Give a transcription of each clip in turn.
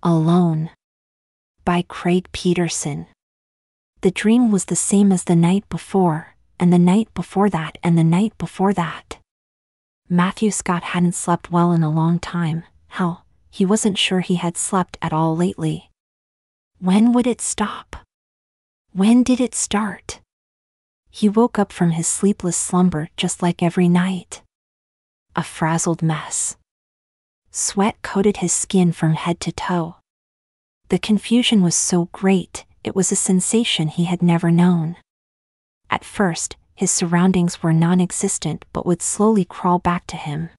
Alone, by Craig Peterson. The dream was the same as the night before, and the night before that, and the night before that. Matthew Scott hadn't slept well in a long time. Hell, he wasn't sure he had slept at all lately. When would it stop? When did it start? He woke up from his sleepless slumber just like every night. A frazzled mess. Sweat coated his skin from head to toe. The confusion was so great, it was a sensation he had never known. At first, his surroundings were non-existent but would slowly crawl back to him.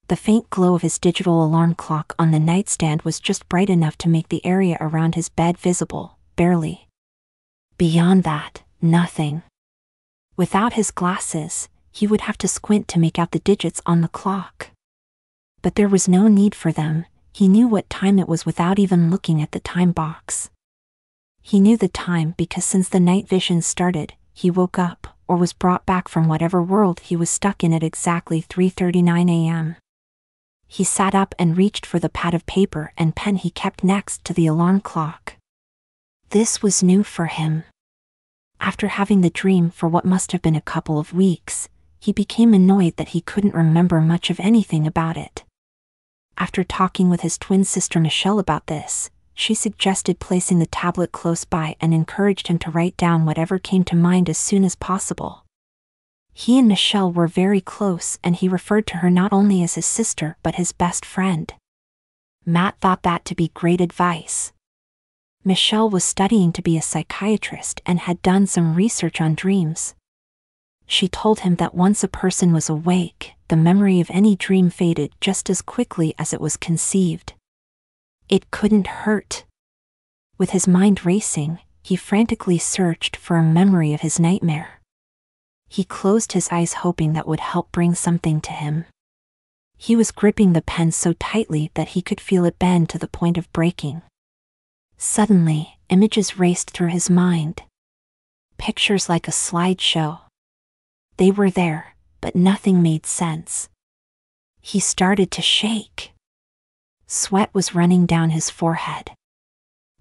The faint glow of his digital alarm clock on the nightstand was just bright enough to make the area around his bed visible, barely. Beyond that, nothing. Without his glasses, he would have to squint to make out the digits on the clock. But there was no need for them. He knew what time it was without even looking at the time box. He knew the time because since the night vision started, he woke up, or was brought back from whatever world he was stuck in at exactly 3:39 a.m. He sat up and reached for the pad of paper and pen he kept next to the alarm clock. This was new for him. After having the dream for what must have been a couple of weeks, he became annoyed that he couldn't remember much of anything about it. After talking with his twin sister Michelle about this, she suggested placing the tablet close by and encouraged him to write down whatever came to mind as soon as possible. He and Michelle were very close, and he referred to her not only as his sister but his best friend. Matt thought that to be great advice. Michelle was studying to be a psychiatrist and had done some research on dreams. She told him that once a person was awake, the memory of any dream faded just as quickly as it was conceived. It couldn't hurt. With his mind racing, he frantically searched for a memory of his nightmare. He closed his eyes hoping that would help bring something to him. He was gripping the pen so tightly that he could feel it bend to the point of breaking. Suddenly, images raced through his mind. Pictures like a slideshow. They were there, but nothing made sense. He started to shake. Sweat was running down his forehead.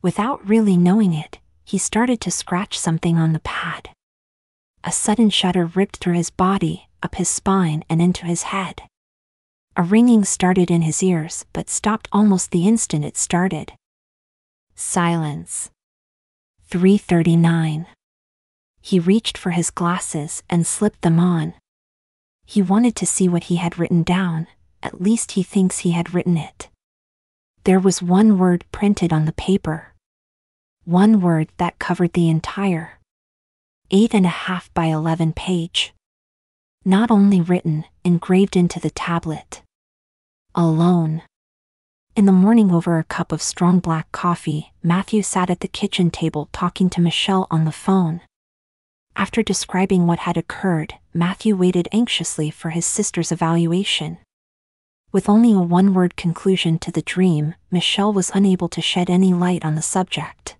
Without really knowing it, he started to scratch something on the pad. A sudden shudder ripped through his body, up his spine and into his head. A ringing started in his ears but stopped almost the instant it started. Silence. 3:39. He reached for his glasses and slipped them on. He wanted to see what he had written down, at least he thinks he had written it. There was one word printed on the paper. One word that covered the entire 8.5 by 11 page. Not only written, engraved into the tablet. Alone. In the morning over a cup of strong black coffee, Matthew sat at the kitchen table talking to Michelle on the phone. After describing what had occurred, Matthew waited anxiously for his sister's evaluation. With only a one-word conclusion to the dream, Michelle was unable to shed any light on the subject.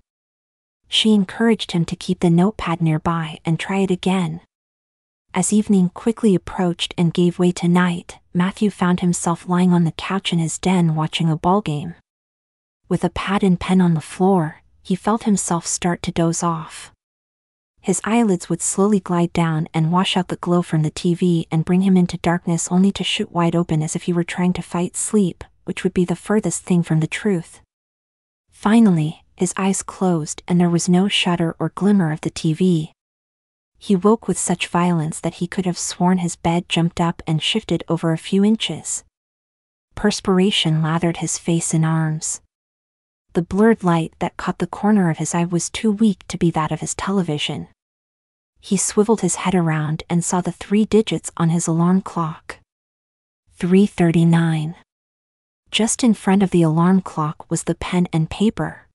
She encouraged him to keep the notepad nearby and try it again. As evening quickly approached and gave way to night, Matthew found himself lying on the couch in his den watching a ballgame. With a pad and pen on the floor, he felt himself start to doze off. His eyelids would slowly glide down and wash out the glow from the TV and bring him into darkness only to shoot wide open as if he were trying to fight sleep, which would be the furthest thing from the truth. Finally, his eyes closed and there was no shudder or glimmer of the TV. He woke with such violence that he could have sworn his bed jumped up and shifted over a few inches. Perspiration lathered his face and arms. The blurred light that caught the corner of his eye was too weak to be that of his television. He swiveled his head around and saw the 3 digits on his alarm clock. 3:39. Just in front of the alarm clock was the pen and paper.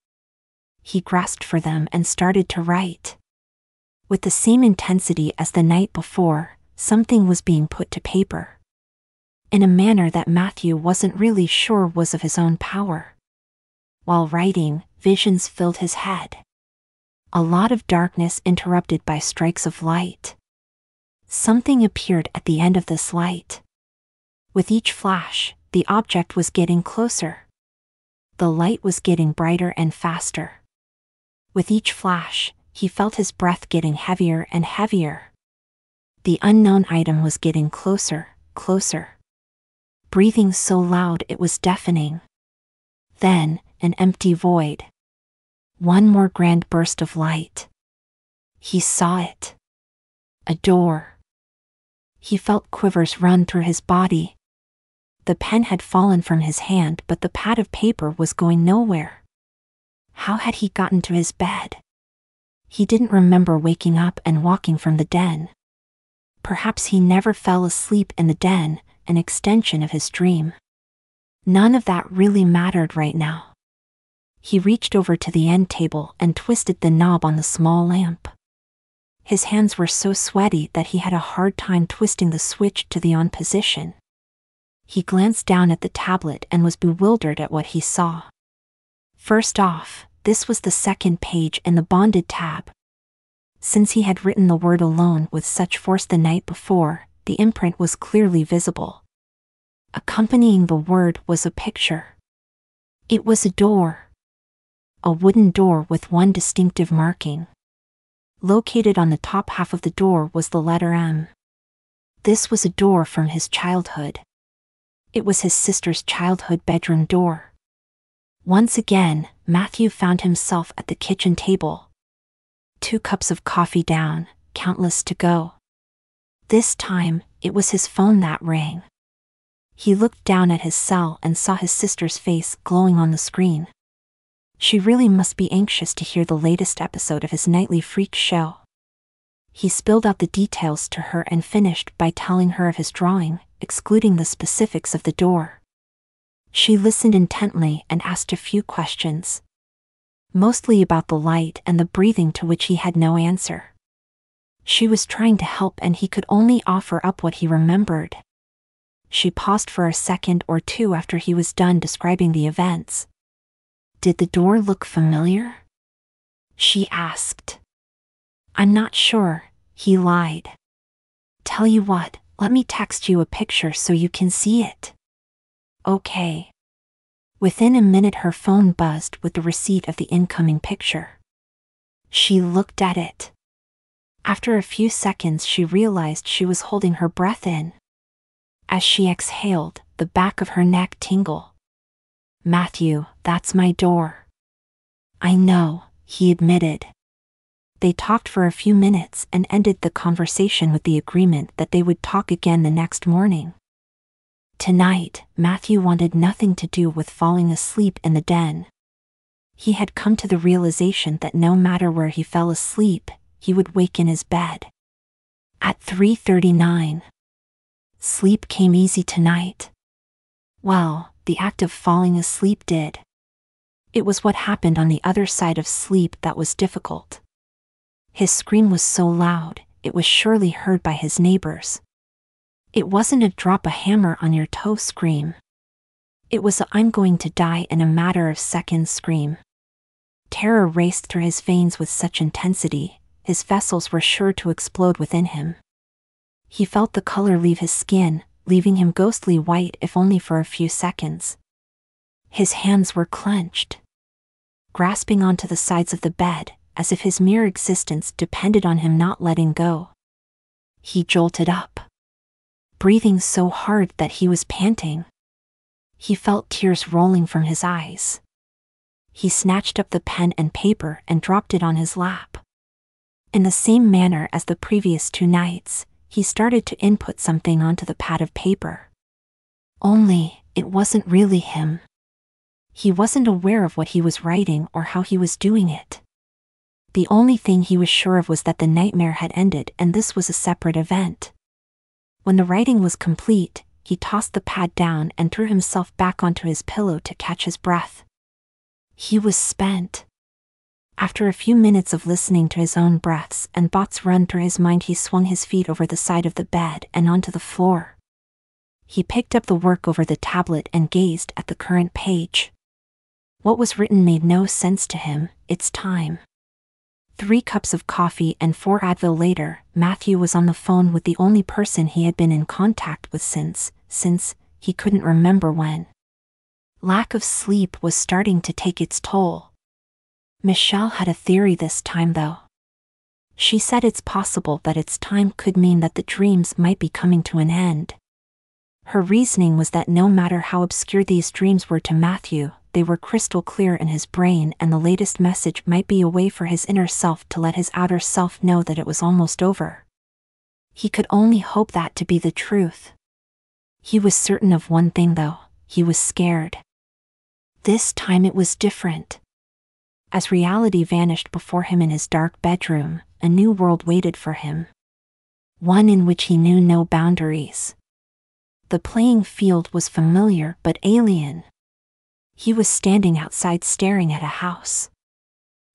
He grasped for them and started to write. With the same intensity as the night before, something was being put to paper. In a manner that Matthew wasn't really sure was of his own power. While writing, visions filled his head. A lot of darkness interrupted by strikes of light. Something appeared at the end of this light. With each flash, the object was getting closer. The light was getting brighter and faster. With each flash, he felt his breath getting heavier and heavier. The unknown item was getting closer, closer. Breathing so loud it was deafening. Then, an empty void. One more grand burst of light. He saw it. A door. He felt quivers run through his body. The pen had fallen from his hand, but the pad of paper was going nowhere. How had he gotten to his bed? He didn't remember waking up and walking from the den. Perhaps he never fell asleep in the den, an extension of his dream. None of that really mattered right now. He reached over to the end table and twisted the knob on the small lamp. His hands were so sweaty that he had a hard time twisting the switch to the on position. He glanced down at the tablet and was bewildered at what he saw. First off, this was the second page in the bonded tab. Since he had written the word alone with such force the night before, the imprint was clearly visible. Accompanying the word was a picture. It was a door. A wooden door with one distinctive marking. Located on the top half of the door was the letter M. This was a door from his childhood. It was his sister's childhood bedroom door. Once again, Matthew found himself at the kitchen table. 2 cups of coffee down, countless to go. This time, it was his phone that rang. He looked down at his cell and saw his sister's face glowing on the screen. She really must be anxious to hear the latest episode of his nightly freak show. He spilled out the details to her and finished by telling her of his drawing, excluding the specifics of the door. She listened intently and asked a few questions. Mostly about the light and the breathing, to which he had no answer. She was trying to help and he could only offer up what he remembered. She paused for a second or two after he was done describing the events. Did the door look familiar? She asked. I'm not sure, he lied. Tell you what, let me text you a picture so you can see it. Okay. Within a minute her phone buzzed with the receipt of the incoming picture. She looked at it. After a few seconds she realized she was holding her breath in. As she exhaled, the back of her neck tingled. Matthew, that's my door. I know, he admitted. They talked for a few minutes and ended the conversation with the agreement that they would talk again the next morning. Tonight, Matthew wanted nothing to do with falling asleep in the den. He had come to the realization that no matter where he fell asleep, he would wake in his bed. At 3:39. Sleep came easy tonight. Well, the act of falling asleep did. It was what happened on the other side of sleep that was difficult. His scream was so loud, it was surely heard by his neighbors. It wasn't a drop a hammer on your toe scream. It was a I'm going to die in a matter of seconds scream. Terror raced through his veins with such intensity, his vessels were sure to explode within him. He felt the color leave his skin, leaving him ghostly white if only for a few seconds. His hands were clenched, grasping onto the sides of the bed, as if his mere existence depended on him not letting go. He jolted up, breathing so hard that he was panting. He felt tears rolling from his eyes. He snatched up the pen and paper and dropped it on his lap. In the same manner as the previous 2 nights, he started to input something onto the pad of paper. Only, it wasn't really him. He wasn't aware of what he was writing or how he was doing it. The only thing he was sure of was that the nightmare had ended and this was a separate event. When the writing was complete, he tossed the pad down and threw himself back onto his pillow to catch his breath. He was spent. After a few minutes of listening to his own breaths and thoughts run through his mind, he swung his feet over the side of the bed and onto the floor. He picked up the work over the tablet and gazed at the current page. What was written made no sense to him. It's time. 3 cups of coffee and 4 Advil later, Matthew was on the phone with the only person he had been in contact with since he couldn't remember when. Lack of sleep was starting to take its toll. Michelle had a theory this time though. She said it's possible that its time could mean that the dreams might be coming to an end. Her reasoning was that no matter how obscure these dreams were to Matthew, they were crystal clear in his brain, and the latest message might be a way for his inner self to let his outer self know that it was almost over. He could only hope that to be the truth. He was certain of one thing though, he was scared. This time it was different. As reality vanished before him in his dark bedroom, a new world waited for him. One in which he knew no boundaries. The playing field was familiar but alien. He was standing outside staring at a house.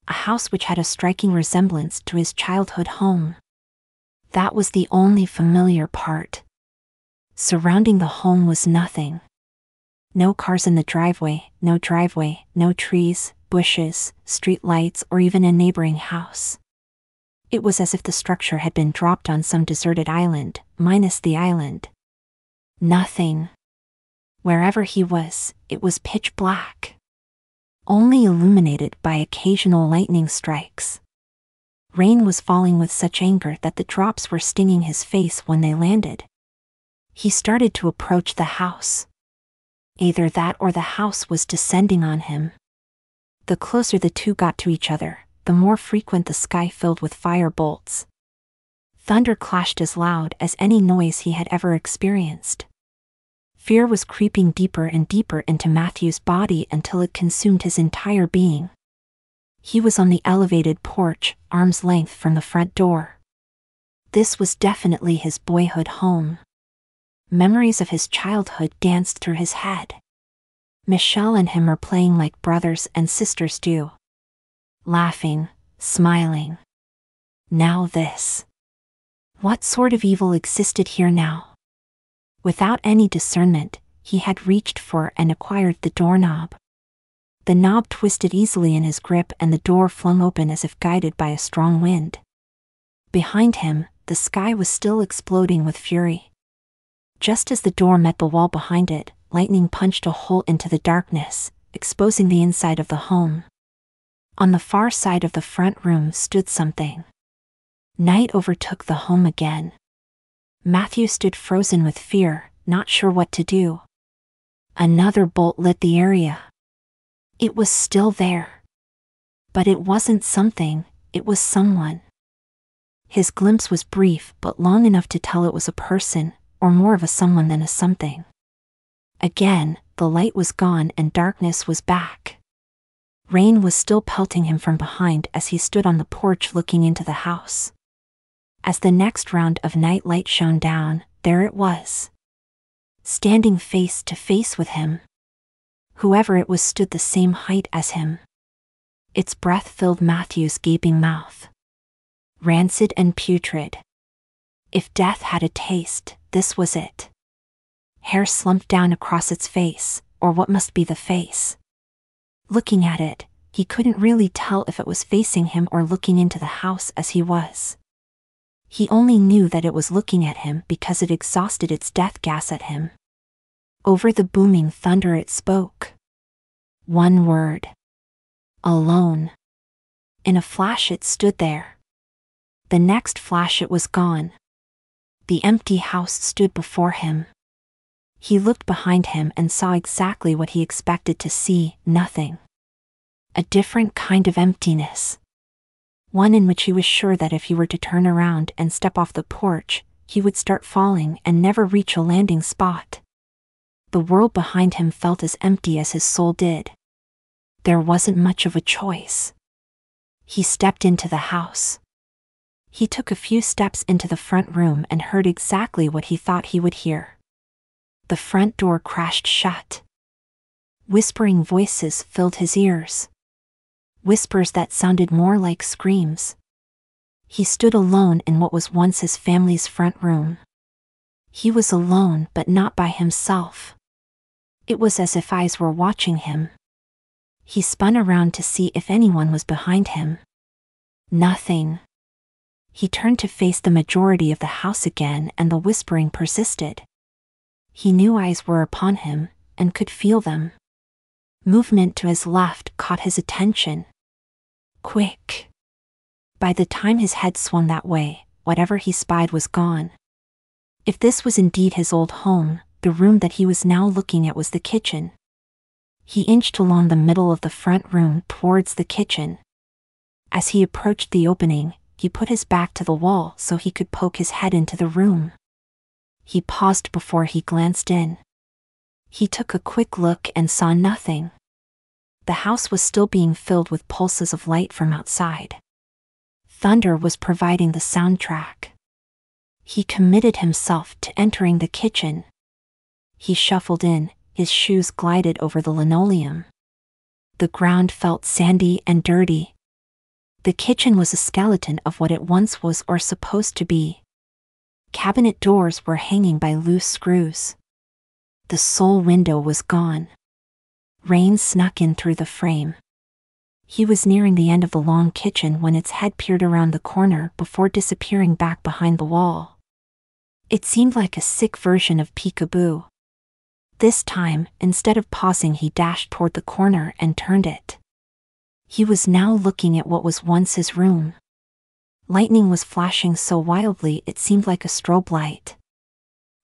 A house which had a striking resemblance to his childhood home. That was the only familiar part. Surrounding the home was nothing. No cars in the driveway, no trees, bushes, street lights, or even a neighboring house. It was as if the structure had been dropped on some deserted island, minus the island. Nothing. Wherever he was, it was pitch black. Only illuminated by occasional lightning strikes. Rain was falling with such anger that the drops were stinging his face when they landed. He started to approach the house. Either that or the house was descending on him. The closer the two got to each other, the more frequent the sky filled with fire bolts. Thunder clashed as loud as any noise he had ever experienced. Fear was creeping deeper and deeper into Matthew's body until it consumed his entire being. He was on the elevated porch, arm's length from the front door. This was definitely his boyhood home. Memories of his childhood danced through his head. Michelle and him are playing like brothers and sisters do. Laughing, smiling. Now this. What sort of evil existed here now? Without any discernment, he had reached for and acquired the doorknob. The knob twisted easily in his grip and the door flung open as if guided by a strong wind. Behind him, the sky was still exploding with fury. Just as the door met the wall behind it, lightning punched a hole into the darkness, exposing the inside of the home. On the far side of the front room stood something. Night overtook the home again. Matthew stood frozen with fear, not sure what to do. Another bolt lit the area. It was still there. But it wasn't something, it was someone. His glimpse was brief but long enough to tell it was a person, or more of a someone than a something. Again, the light was gone and darkness was back. Rain was still pelting him from behind as he stood on the porch looking into the house. As the next round of night light shone down, there it was. Standing face to face with him. Whoever it was stood the same height as him. Its breath filled Matthew's gaping mouth. Rancid and putrid. If death had a taste, this was it. Hair slumped down across its face, or what must be the face. Looking at it, he couldn't really tell if it was facing him or looking into the house as he was. He only knew that it was looking at him because it exhausted its death gas at him. Over the booming thunder it spoke. One word. Alone. In a flash it stood there. The next flash it was gone. The empty house stood before him. He looked behind him and saw exactly what he expected to see, nothing. A different kind of emptiness. One in which he was sure that if he were to turn around and step off the porch, he would start falling and never reach a landing spot. The world behind him felt as empty as his soul did. There wasn't much of a choice. He stepped into the house. He took a few steps into the front room and heard exactly what he thought he would hear. The front door crashed shut. Whispering voices filled his ears. Whispers that sounded more like screams. He stood alone in what was once his family's front room. He was alone but not by himself. It was as if eyes were watching him. He spun around to see if anyone was behind him. Nothing. He turned to face the majority of the house again and the whispering persisted. He knew eyes were upon him, and could feel them. Movement to his left caught his attention. Quick! By the time his head swung that way, whatever he spied was gone. If this was indeed his old home, the room that he was now looking at was the kitchen. He inched along the middle of the front room towards the kitchen. As he approached the opening, he put his back to the wall so he could poke his head into the room. He paused before he glanced in. He took a quick look and saw nothing. The house was still being filled with pulses of light from outside. Thunder was providing the soundtrack. He committed himself to entering the kitchen. He shuffled in, his shoes glided over the linoleum. The ground felt sandy and dirty. The kitchen was a skeleton of what it once was or supposed to be. Cabinet doors were hanging by loose screws. The sole window was gone. Rain snuck in through the frame. He was nearing the end of the long kitchen when its head peered around the corner before disappearing back behind the wall. It seemed like a sick version of peekaboo. This time, instead of pausing, he dashed toward the corner and turned it. He was now looking at what was once his room. Lightning was flashing so wildly it seemed like a strobe light.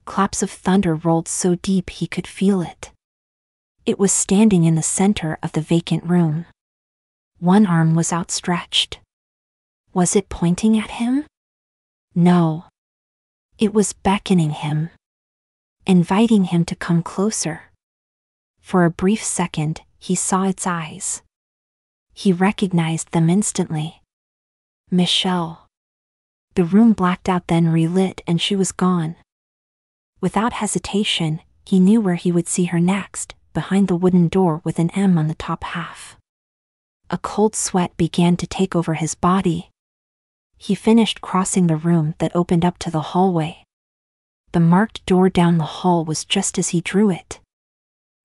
Claps of thunder rolled so deep he could feel it. It was standing in the center of the vacant room. One arm was outstretched. Was it pointing at him? No. It was beckoning him, inviting him to come closer. For a brief second, he saw its eyes. He recognized them instantly. Michelle. The room blacked out, then relit, and she was gone. Without hesitation, he knew where he would see her next, behind the wooden door with an M on the top half. A cold sweat began to take over his body. He finished crossing the room that opened up to the hallway. The marked door down the hall was just as he drew it.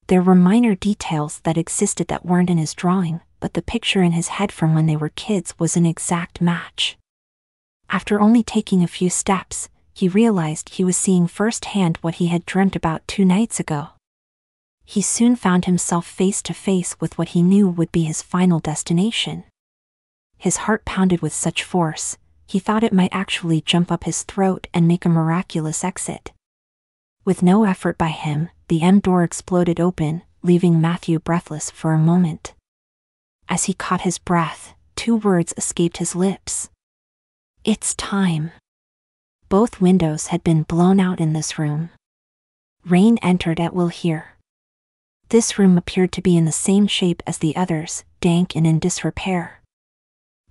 There were minor details that existed that weren't in his drawing, but the picture in his head from when they were kids was an exact match. After only taking a few steps, he realized he was seeing firsthand what he had dreamt about 2 nights ago. He soon found himself face to face with what he knew would be his final destination. His heart pounded with such force, he thought it might actually jump up his throat and make a miraculous exit. With no effort by him, the M door exploded open, leaving Matthew breathless for a moment. As he caught his breath, 2 words escaped his lips. It's time. Both windows had been blown out in this room. Rain entered at will here. This room appeared to be in the same shape as the others, dank and in disrepair.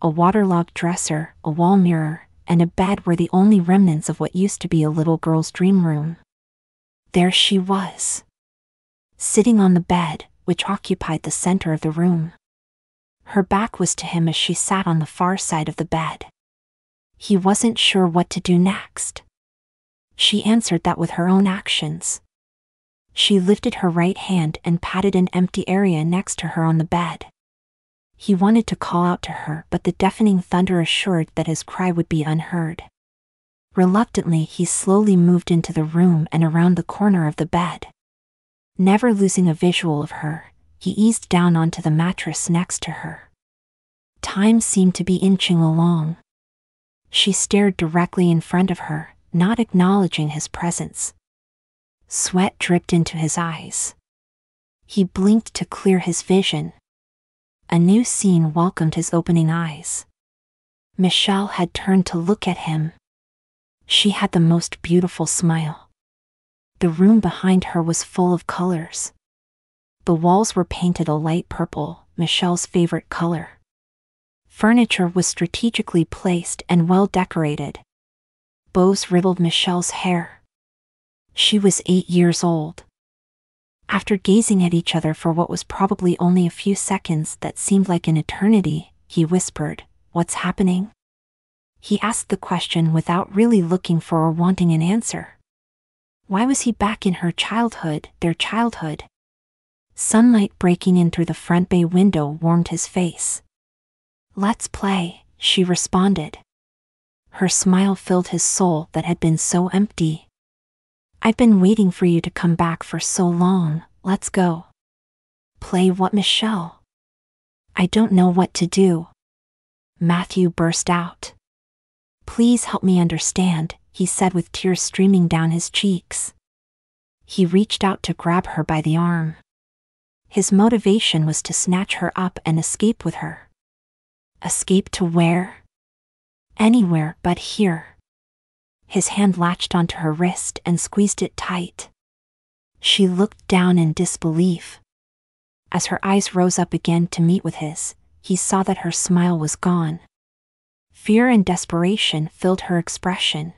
A waterlogged dresser, a wall mirror, and a bed were the only remnants of what used to be a little girl's dream room. There she was, sitting on the bed, which occupied the center of the room. Her back was to him as she sat on the far side of the bed. He wasn't sure what to do next. She answered that with her own actions. She lifted her right hand and patted an empty area next to her on the bed. He wanted to call out to her, but the deafening thunder assured that his cry would be unheard. Reluctantly, he slowly moved into the room and around the corner of the bed. Never losing a visual of her, he eased down onto the mattress next to her. Time seemed to be inching along. She stared directly in front of her, not acknowledging his presence. Sweat dripped into his eyes. He blinked to clear his vision. A new scene welcomed his opening eyes. Michelle had turned to look at him. She had the most beautiful smile. The room behind her was full of colors. The walls were painted a light purple, Michelle's favorite color. Furniture was strategically placed and well decorated. Bows riddled Michelle's hair. She was 8 years old. After gazing at each other for what was probably only a few seconds that seemed like an eternity, he whispered, "What's happening?" He asked the question without really looking for or wanting an answer. Why was he back in her childhood, their childhood? Sunlight breaking in through the front bay window warmed his face. "Let's play," she responded. Her smile filled his soul that had been so empty. "I've been waiting for you to come back for so long, let's go." Play what, Michelle? I don't know what to do. Matthew burst out. Please help me understand, he said with tears streaming down his cheeks. He reached out to grab her by the arm. His motivation was to snatch her up and escape with her. Escape to where? Anywhere but here. His hand latched onto her wrist and squeezed it tight. She looked down in disbelief. As her eyes rose up again to meet with his, he saw that her smile was gone. Fear and desperation filled her expression.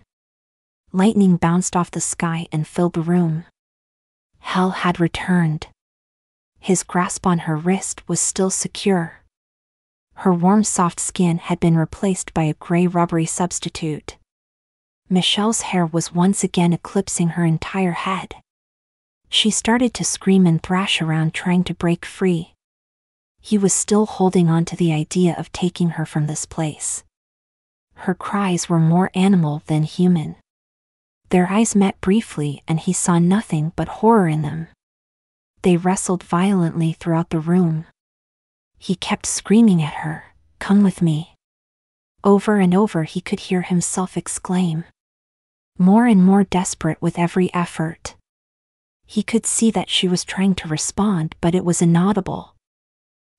Lightning bounced off the sky and filled the room. Hell had returned. His grasp on her wrist was still secure. Her warm, soft skin had been replaced by a gray, rubbery substitute. Michelle's hair was once again eclipsing her entire head. She started to scream and thrash around trying to break free. He was still holding on to the idea of taking her from this place. Her cries were more animal than human. Their eyes met briefly and he saw nothing but horror in them. They wrestled violently throughout the room. He kept screaming at her, "Come with me." Over and over he could hear himself exclaim. More and more desperate with every effort. He could see that she was trying to respond, but it was inaudible.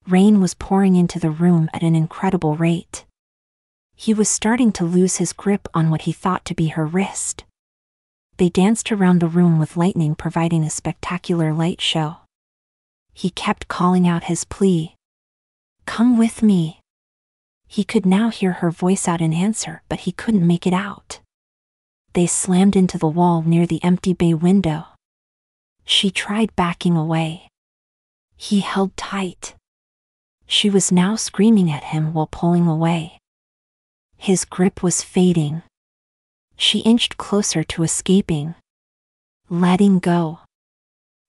Rain was pouring into the room at an incredible rate. He was starting to lose his grip on what he thought to be her wrist. They danced around the room with lightning providing a spectacular light show. He kept calling out his plea. "Come with me." He could now hear her voice out in answer, but he couldn't make it out. They slammed into the wall near the empty bay window. She tried backing away. He held tight. She was now screaming at him while pulling away. His grip was fading. She inched closer to escaping. Letting go.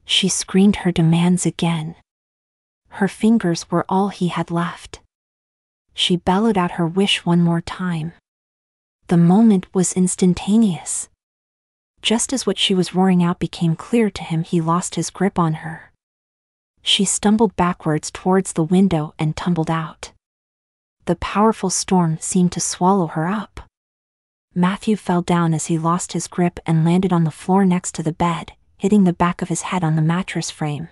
She screamed her demands again. Her fingers were all he had left. She bellowed out her wish one more time. The moment was instantaneous. Just as what she was roaring out became clear to him, he lost his grip on her. She stumbled backwards towards the window and tumbled out. The powerful storm seemed to swallow her up. Matthew fell down as he lost his grip and landed on the floor next to the bed, hitting the back of his head on the mattress frame.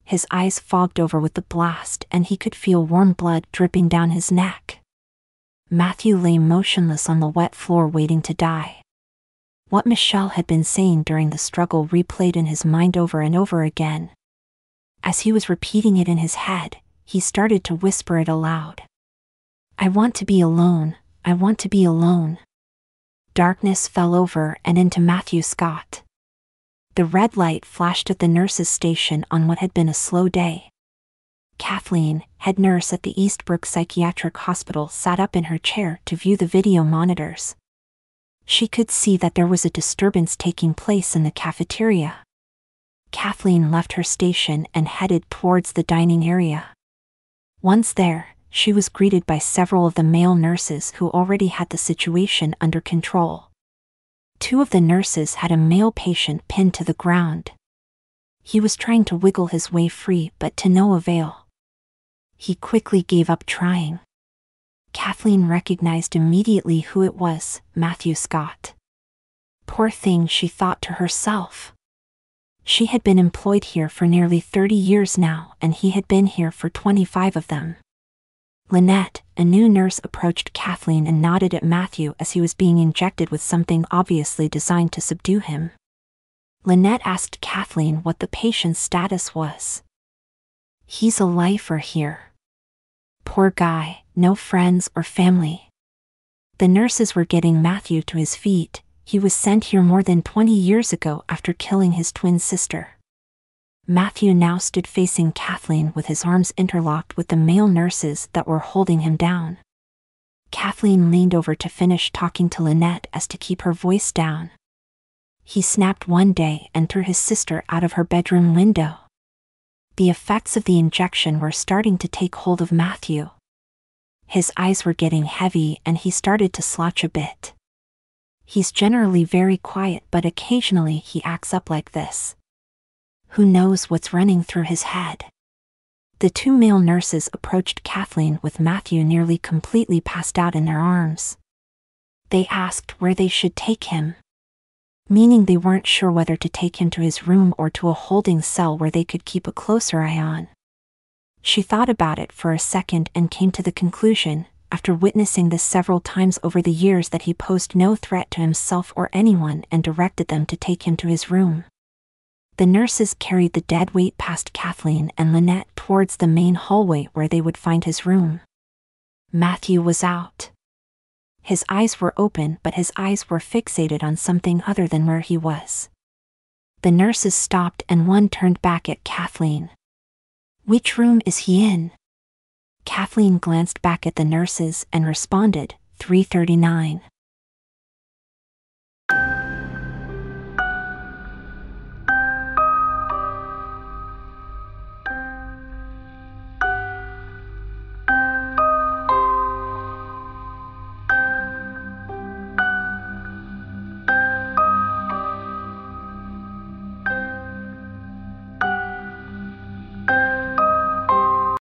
His eyes fogged over with the blast and he could feel warm blood dripping down his neck. Matthew lay motionless on the wet floor waiting to die. What Michelle had been saying during the struggle replayed in his mind over and over again. As he was repeating it in his head, he started to whisper it aloud. "I want to be alone, I want to be alone." Darkness fell over and into Matthew Scott. The red light flashed at the nurse's station on what had been a slow day. Kathleen, head nurse at the Eastbrook Psychiatric Hospital, sat up in her chair to view the video monitors. She could see that there was a disturbance taking place in the cafeteria. Kathleen left her station and headed towards the dining area. Once there, she was greeted by several of the male nurses who already had the situation under control. Two of the nurses had a male patient pinned to the ground. He was trying to wiggle his way free, but to no avail. He quickly gave up trying. Kathleen recognized immediately who it was, Matthew Scott. Poor thing, she thought to herself. She had been employed here for nearly 30 years now, and he had been here for 25 of them. Lynette, a new nurse, approached Kathleen and nodded at Matthew as he was being injected with something obviously designed to subdue him. Lynette asked Kathleen what the patient's status was. "He's a lifer here. Poor guy, no friends or family." The nurses were getting Matthew to his feet. He was sent here more than 20 years ago after killing his twin sister. Matthew now stood facing Kathleen with his arms interlocked with the male nurses that were holding him down. Kathleen leaned over to finish talking to Lynette as to keep her voice down. He snapped one day and threw his sister out of her bedroom window. The effects of the injection were starting to take hold of Matthew. His eyes were getting heavy and he started to slouch a bit. He's generally very quiet, but occasionally he acts up like this. Who knows what's running through his head? The two male nurses approached Kathleen with Matthew nearly completely passed out in their arms. They asked where they should take him, meaning they weren't sure whether to take him to his room or to a holding cell where they could keep a closer eye on. She thought about it for a second and came to the conclusion, after witnessing this several times over the years, that he posed no threat to himself or anyone, and directed them to take him to his room. The nurses carried the dead weight past Kathleen and Lynette towards the main hallway where they would find his room. Matthew was out. His eyes were open, but his eyes were fixated on something other than where he was. The nurses stopped and one turned back at Kathleen. "Which room is he in?" Kathleen glanced back at the nurses and responded, 339.